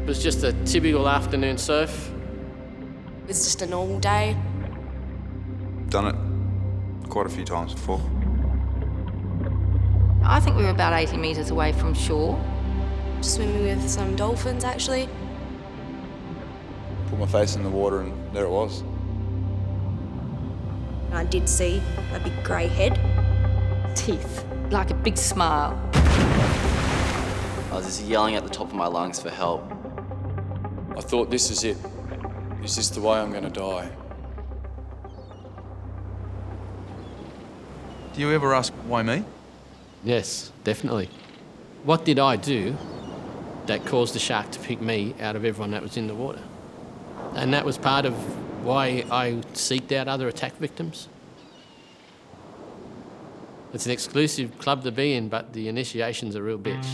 was just a typical afternoon surf. It was just a normal day. Done it quite a few times before. I think we were about 80 metres away from shore. Swimming with some dolphins, actually. Put my face in the water and there it was. I did see a big grey head. Teeth, like a big smile. I was just yelling at the top of my lungs for help. I thought, this is it. Is this the way I'm going to die? Do you ever ask, why me? Yes, definitely. What did I do that caused the shark to pick me out of everyone that was in the water? And that was part of why I seeked out other attack victims. It's an exclusive club to be in, but the initiation's a real bitch.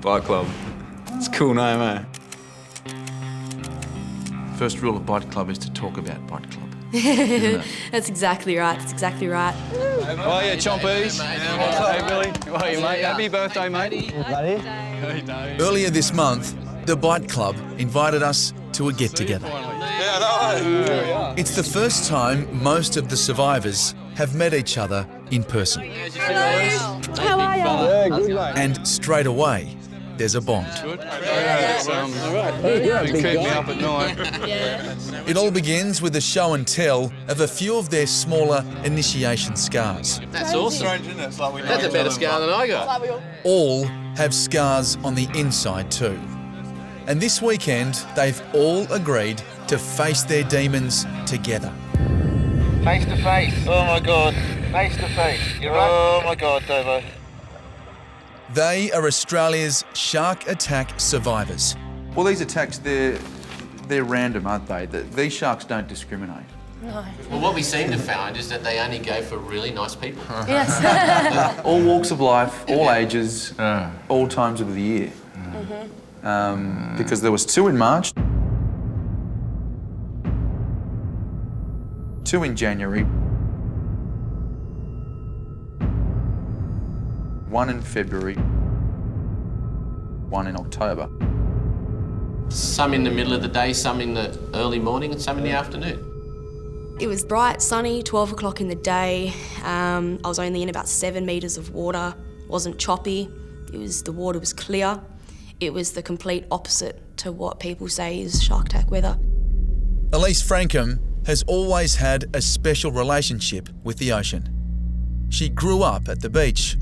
Bite Club. It's a cool name, eh? First rule of Bite Club is to talk about Bite Club. That's exactly right. That's exactly right. Oh yeah, chompies. Hey Billy. How are you, mate? Happy birthday, mate. Earlier this month, the Bite Club invited us to a get-together. It's the first time most of the survivors have met each other in person. Hello. How are you? Yeah, good, mate. And straight away, there's a bond. Keep me up at night. It all begins with a show and tell of a few of their smaller initiation scars. That's awesome. That's a better scar than I got. All have scars on the inside too. And this weekend, they've all agreed to face their demons together. Face to face. Oh my God. Face to face. You're right. Oh my God, Dovo. They are Australia's shark attack survivors. Well, these attacks, they're random, aren't they? These sharks don't discriminate. No. Well, what we seem to find is that they only go for really nice people. Yes. All walks of life, all ages, all times of the year. Because there was 2 in March, 2 in January, 1 in February, 1 in October. Some in the middle of the day, some in the early morning, and some in the afternoon. It was bright, sunny, 12 o'clock in the day. I was only in about 7 metres of water. It wasn't choppy. The water was clear. It was the complete opposite to what people say is shark attack weather. Elise Frankham has always had a special relationship with the ocean. She grew up at the beach,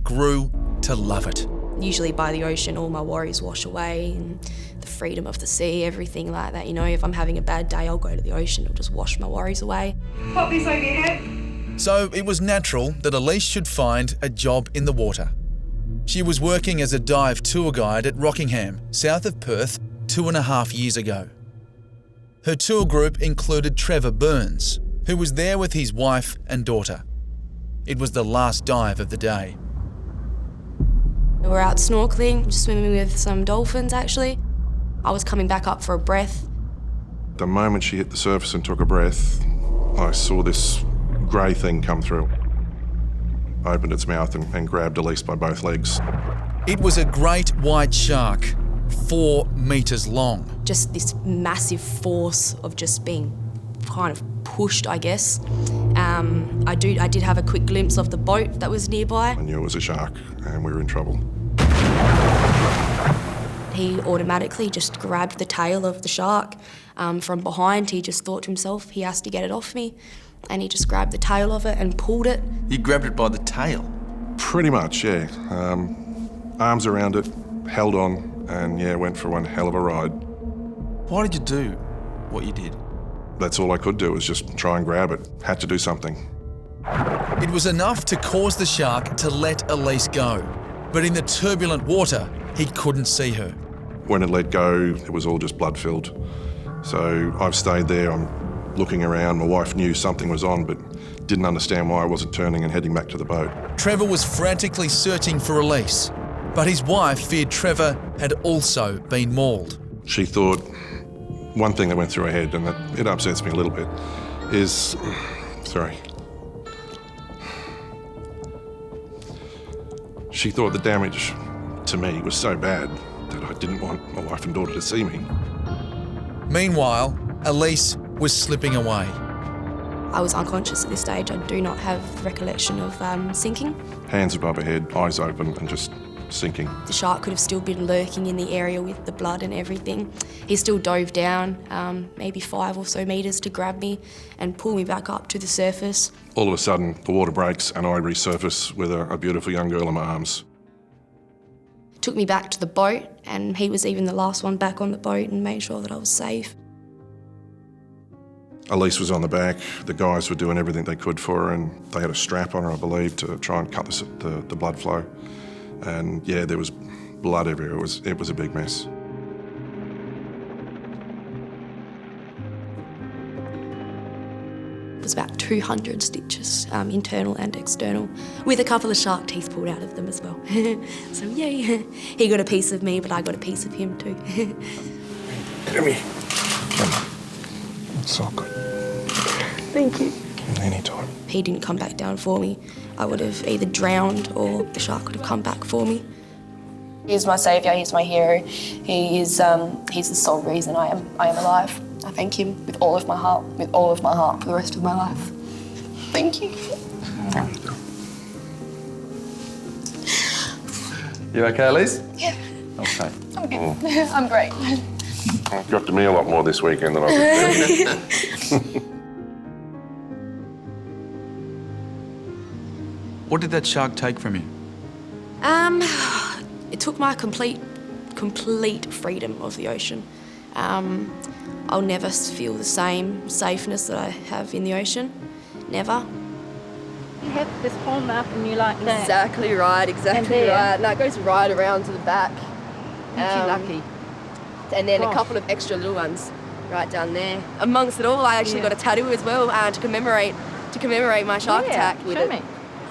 grew to love it. Usually by the ocean, all my worries wash away, and the freedom of the sea, everything like that. You know, if I'm having a bad day, I'll go to the ocean, it'll just wash my worries away. Pop this over your head. So it was natural that Elise should find a job in the water. She was working as a dive tour guide at Rockingham, south of Perth, 2.5 years ago. Her tour group included Trevor Burns, who was there with his wife and daughter. It was the last dive of the day. We're out snorkeling, swimming with some dolphins actually. I was coming back up for a breath. The moment she hit the surface and took a breath, I saw this grey thing come through. Opened its mouth and grabbed Elise by both legs. It was a great white shark, 4 metres long. Just this massive force of just being kind of pushed, I guess. I did have a quick glimpse of the boat that was nearby. I knew it was a shark and we were in trouble. He automatically just grabbed the tail of the shark from behind. He just thought to himself, he has to get it off me. And he just grabbed the tail of it and pulled it. You grabbed it by the tail? Pretty much, yeah. Arms around it, held on, and yeah, went for one hell of a ride. Why did you do what you did? That's all I could do, was just try and grab it. Had to do something. It was enough to cause the shark to let Elise go. But in the turbulent water, he couldn't see her. When it let go, it was all just blood-filled. So I've stayed there, I'm looking around. My wife knew something was on, but didn't understand why I wasn't turning and heading back to the boat. Trevor was frantically searching for Elise, but his wife feared Trevor had also been mauled. She thought, one thing that went through her head, and that it upsets me a little bit, is, sorry. She thought the damage to me was so bad that I didn't want my wife and daughter to see me. Meanwhile, Elise was slipping away. I was unconscious at this stage. I do not have recollection of sinking. Hands above her head, eyes open and just sinking. The shark could have still been lurking in the area with the blood and everything. He still dove down, maybe 5 or so metres to grab me and pull me back up to the surface. All of a sudden, the water breaks and I resurface with a beautiful young girl in my arms. Took me back to the boat, and he was even the last one back on the boat and made sure that I was safe. Elise was on the back. The guys were doing everything they could for her, and they had a strap on her, I believe, to try and cut the blood flow. And yeah, there was blood everywhere. It was a big mess. It was about 200 stitches, internal and external, with a couple of shark teeth pulled out of them as well. So yay, he got a piece of me, but I got a piece of him too. Come here. Come on. It's all good. Thank you. Anytime. He didn't come back down for me. I would have either drowned or the shark would have come back for me. He's my saviour, he's my hero. He's the sole reason I am alive. I thank him with all of my heart for the rest of my life. Thank you. You okay, Elise? Yeah. Okay. I'm good. I'm great. You're up to me a lot more this weekend than I was. What did that shark take from you? It took my complete freedom of the ocean. I'll never feel the same safeness that I have in the ocean. Never. You have this whole map and you like that. Exactly right, exactly right. And that goes right around to the back. Aren't you lucky? And then a couple of extra little ones right down there. Amongst it all, I actually got a tattoo as well to commemorate my shark attack with show it. me.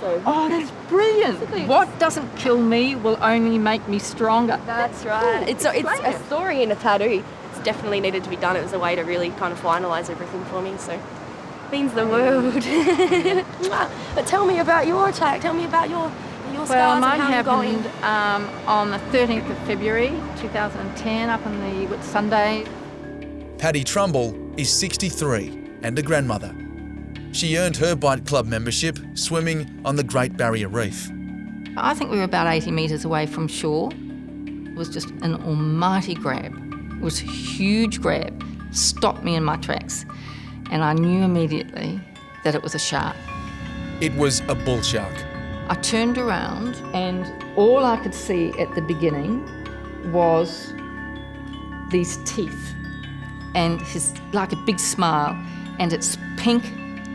Oh, that's brilliant. What doesn't kill me will only make me stronger. That's right. It's a story in a tattoo. It's definitely needed to be done. It was a way to really kind of finalise everything for me, so it means the world. But tell me about your attack. Tell me about your scars and mine how you're going. happened on the 13th of February 2010 up on the Whitsunday. Paddy Trumbull is 63 and a grandmother. She earned her Bite Club membership swimming on the Great Barrier Reef. I think we were about 80 metres away from shore. It was just an almighty grab. It was a huge grab, stopped me in my tracks, and I knew immediately that it was a shark. It was a bull shark. I turned around and all I could see at the beginning was these teeth and his, like a big smile, and its pink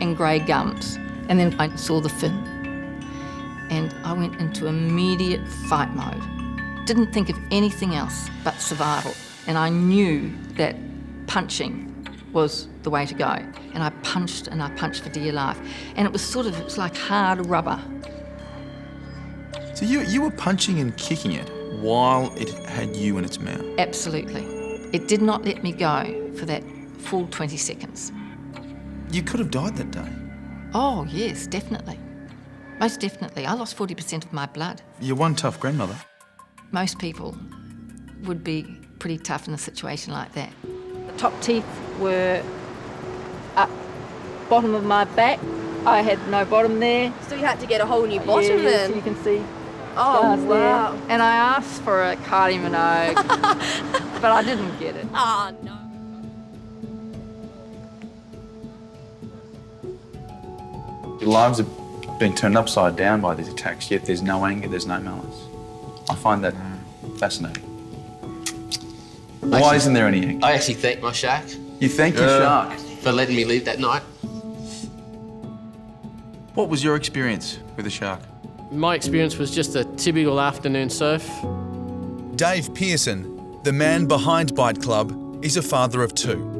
and grey gums. And then I saw the fin and I went into immediate fight mode. Didn't think of anything else but survival. And I knew that punching was the way to go. And I punched for dear life. And it was like hard rubber. So you were punching and kicking it while it had you in its mouth? Absolutely. It did not let me go for that full 20 seconds. You could have died that day. Oh, yes, definitely. Most definitely. I lost 40% of my blood. You're one tough grandmother. Most people would be pretty tough in a situation like that. The top teeth were up bottom of my back. I had no bottom there. So you had to get a whole new bottom Yes, then? you can see. Oh, wow. There. And I asked for a Cardi Minogue, but I didn't get it. Oh, no. Your lives have been turned upside down by these attacks, yet there's no anger, there's no malice. I find that fascinating. Why isn't there any anger? I actually thank my shark You thank your shark. for letting me live that night. What was your experience with the shark? My experience was just a typical afternoon surf. Dave Pearson, the man behind Bite Club, is a father of 2.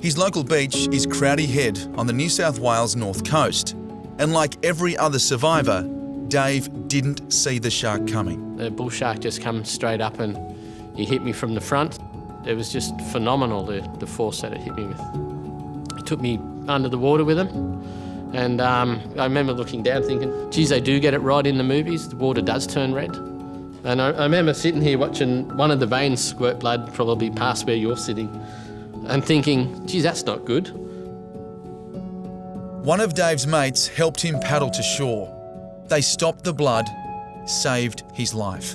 His local beach is Crowdy Head on the New South Wales north coast. And like every other survivor, Dave didn't see the shark coming. The bull shark just come straight up and he hit me from the front. It was just phenomenal, the force that it hit me with. He took me under the water with him. And I remember looking down thinking, geez, they do get it right in the movies. The water does turn red. And I remember sitting here watching one of the veins squirt blood probably past where you're sitting and thinking, geez, that's not good. One of Dave's mates helped him paddle to shore. They stopped the blood, saved his life.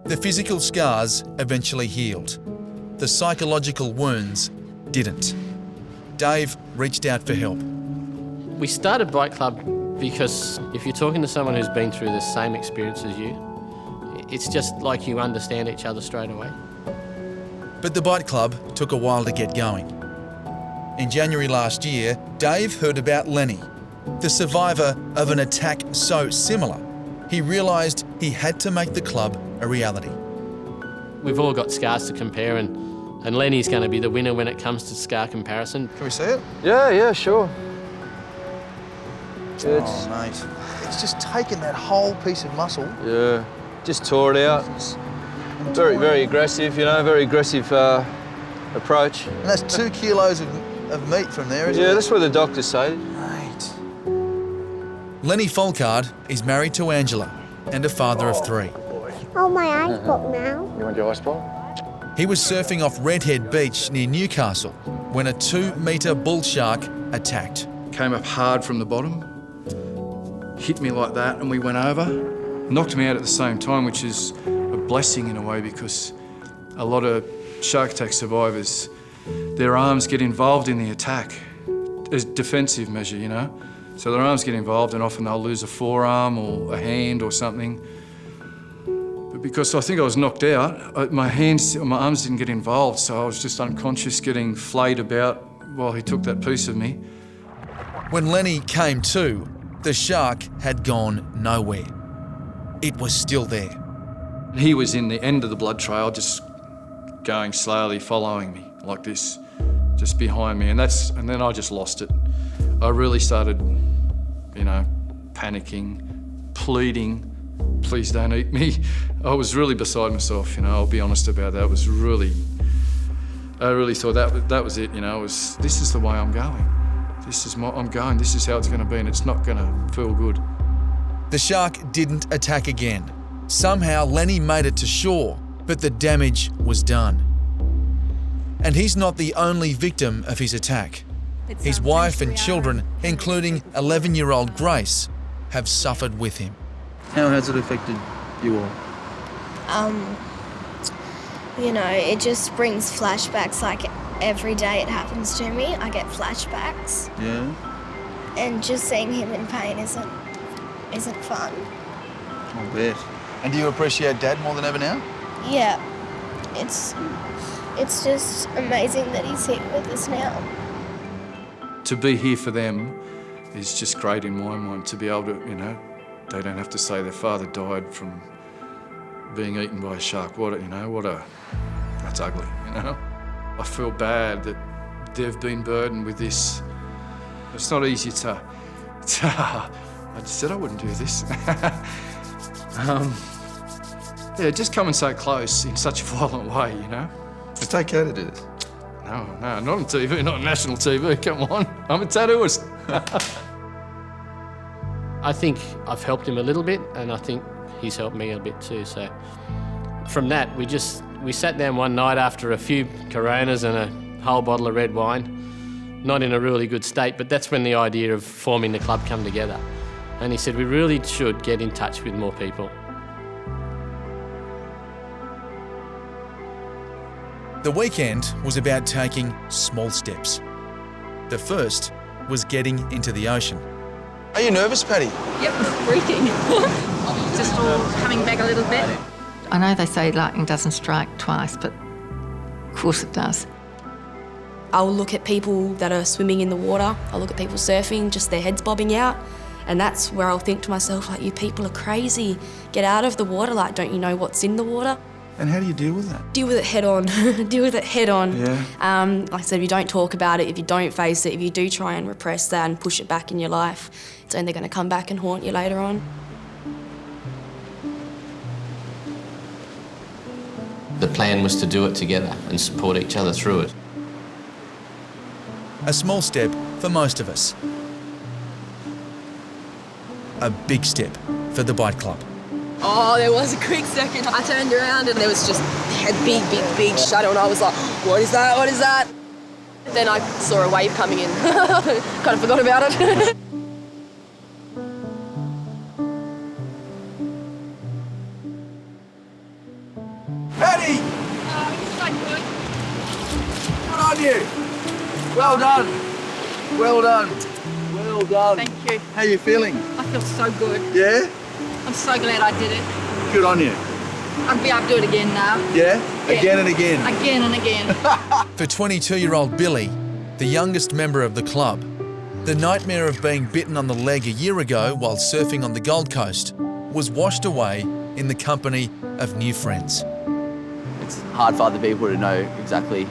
The physical scars eventually healed. The psychological wounds didn't. Dave reached out for help. We started Bite Club because if you're talking to someone who's been through the same experience as you, it's just like you understand each other straight away. But the Bite Club took a while to get going. In January last year, Dave heard about Lenny, the survivor of an attack so similar, he realised he had to make the club a reality. We've all got scars to compare, and Lenny's going to be the winner when it comes to scar comparison. Can we see it? Yeah, sure. Oh, mate. It's just taken that whole piece of muscle. Yeah, just tore it out. Very aggressive, you know, very aggressive approach. And that's 2 kilos of meat from there, isn't it? Yeah, that's what the doctors say. Mate. Lenny Folkard is married to Angela and a father of 3. Oh, my ice block now. You want your ice block? He was surfing off Redhead Beach near Newcastle when a 2-metre bull shark attacked. Came up hard from the bottom, hit me like that, and we went over. Knocked me out at the same time, which is a blessing in a way, because a lot of shark attack survivors, their arms get involved in the attack as defensive measure, you know? So their arms get involved and often they'll lose a forearm or a hand or something. But because I think I was knocked out, my arms didn't get involved, so I was just unconscious, getting flayed about while he took that piece of me. When Lenny came to, the shark had gone nowhere. It was still there. He was in the end of the blood trail, just going slowly, following me like this, just behind me, and then I just lost it. I really started, you know, panicking, pleading, please don't eat me. I was really beside myself, you know, I'll be honest about that. I really thought that was it, you know, this is the way I'm going. This is how it's going to be, and it's not going to feel good. The shark didn't attack again. Somehow Lenny made it to shore, but the damage was done. And he's not the only victim of his attack. His wife and children, including 11-year-old Grace, have suffered with him. How has it affected you all? You know, it just brings flashbacks. Like every day it happens to me, I get flashbacks. Yeah? And just seeing him in pain isn't fun. I bet. And do you appreciate Dad more than ever now? Yeah, it's just amazing that he's here with us now. To be here for them is just great in my mind, to be able to, you know, they don't have to say their father died from being eaten by a shark. That's ugly, you know? I feel bad that they've been burdened with this. It's not easy to I just said I wouldn't do this. Yeah, just come and so close in such a violent way, you know? It's okay to do this. No, not on TV, not on national TV, come on. I'm a tattooist. I think I've helped him a little bit, and I think he's helped me a bit too. So from that, we sat down one night after a few Coronas and a whole bottle of red wine, not in a really good state, but that's when the idea of forming the club come together. And he said, we really should get in touch with more people. The weekend was about taking small steps. The first was getting into the ocean. Are you nervous, Paddy? Yep, freaking. Just all coming back a little bit. I know they say lightning doesn't strike twice, but of course it does. I'll look at people that are swimming in the water. I'll look at people surfing, just their heads bobbing out. And that's where I'll think to myself, like, you people are crazy. Get out of the water, like, don't you know what's in the water? And how do you deal with that? Deal with it head on. Deal with it head on. Yeah. Like I said, if you don't talk about it, if you don't face it, if you do try and repress that and push it back in your life, it's only going to come back and haunt you later on. The plan was to do it together and support each other through it. A small step for most of us. A big step for the Bite Club. Oh, there was a quick second. I turned around and there was just a big shadow, and I was like, what is that? What is that? Then I saw a wave coming in. Kind of forgot about it. Patty! Good on you. Well done. Well done. Well done. Thank you. How you feeling? I feel so good. Yeah? I'm so glad I did it. Good on you. I'd be able to do it again now. Yeah? Again and again. Again and again. For 22-year-old Billy, the youngest member of the club, the nightmare of being bitten on the leg a year ago while surfing on the Gold Coast was washed away in the company of new friends. It's hard for other people to know exactly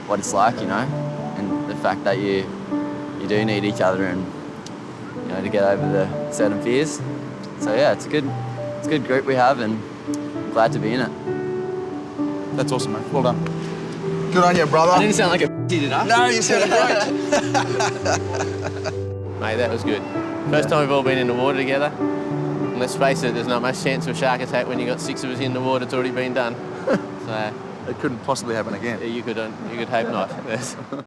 what it's like, you know, and the fact that you do need each other and, you know, to get over the certain fears. So yeah, it's a good group we have, and I'm glad to be in it. That's awesome, mate. Well done. Good on you, brother. I didn't sound like a did I? No, you sounded great. Mate, that was good. First time we've all been in the water together. And let's face it, there's not much chance of a shark attack when you've got 6 of us in the water. It's already been done. So It couldn't possibly happen again. you could hope not.